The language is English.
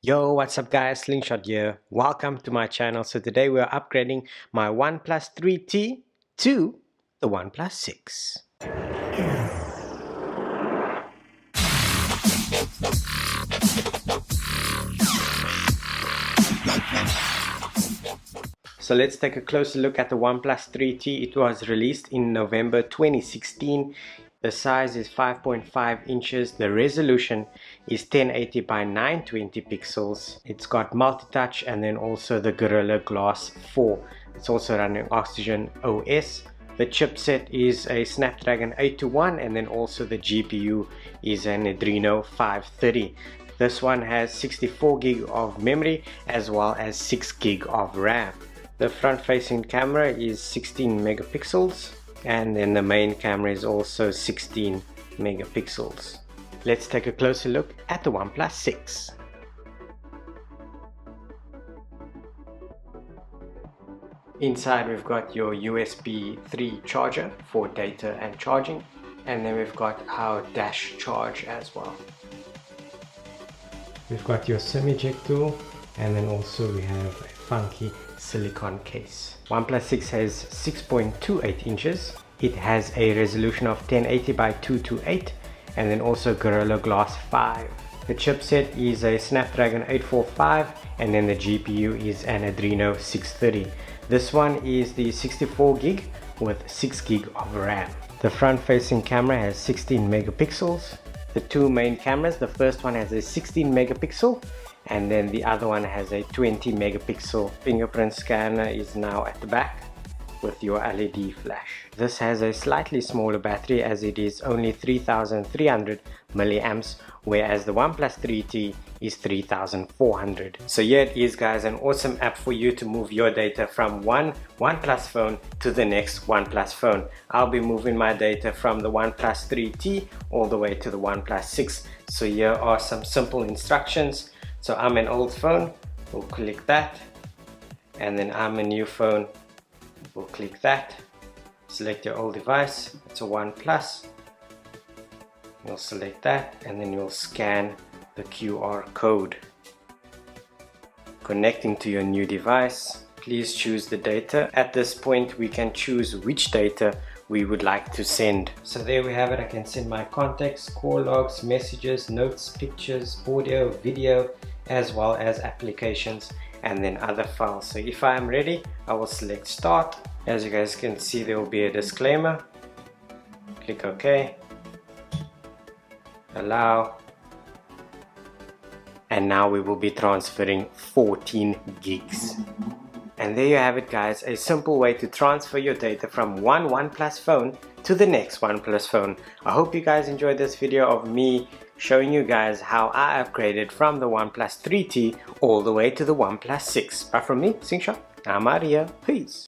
Yo, what's up guys, Slingshot here. Welcome to my channel. So today we're upgrading my OnePlus 3T to the OnePlus 6. So let's take a closer look at the OnePlus 3T. It was released in November 2016. The size is 5.5 inches. The resolution is 1080 by 920 pixels. It's got multi-touch and then also the Gorilla Glass 4. It's also running Oxygen OS. The chipset is a Snapdragon 821 and then also the GPU is an Adreno 530. This one has 64 gig of memory as well as 6 gig of RAM. The front facing camera is 16 megapixels. And then the main camera is also 16 megapixels. Let's take a closer look at the OnePlus 6. Inside we've got your USB 3 charger for data and charging, and then we've got our dash charge as well. We've got your SIM eject tool, and then also we have a funky silicone case. OnePlus 6 has 6.28 inches. It has a resolution of 1080 by 228 and then also Gorilla Glass 5. The chipset is a Snapdragon 845 and then the GPU is an Adreno 630. This one is the 64 gig with 6 gig of RAM. The front facing camera has 16 megapixels. The two main cameras, the first one has a 16 megapixel and then the other one has a 20 megapixel. Fingerprint scanner is now at the back with your LED flash. This has a slightly smaller battery as it is only 3300 milliamps, whereas the OnePlus 3T is 3400. So here it is guys, an awesome app for you to move your data from one OnePlus phone to the next OnePlus phone. I'll be moving my data from the OnePlus 3T all the way to the OnePlus 6. So here are some simple instructions. So I'm an old phone, we'll click that, and then I'm a new phone, we'll click that. Select your old device, it's a OnePlus, you'll select that and then you'll scan the QR code. Connecting to your new device, please choose the data. At this point we can choose which data we would like to send. So there we have it. I can send my contacts, call logs, messages, notes, pictures, audio, video, as well as applications and then other files. So if I am ready, I will select start. As you guys can see, there will be a disclaimer. Click OK, allow, and now we will be transferring 14 gigs. And there you have it guys, a simple way to transfer your data from one OnePlus phone to the next OnePlus phone. I hope you guys enjoyed this video of me showing you guys how I upgraded from the OnePlus 3T all the way to the OnePlus 6. But from me, Slingshot, I'm out of here. Peace.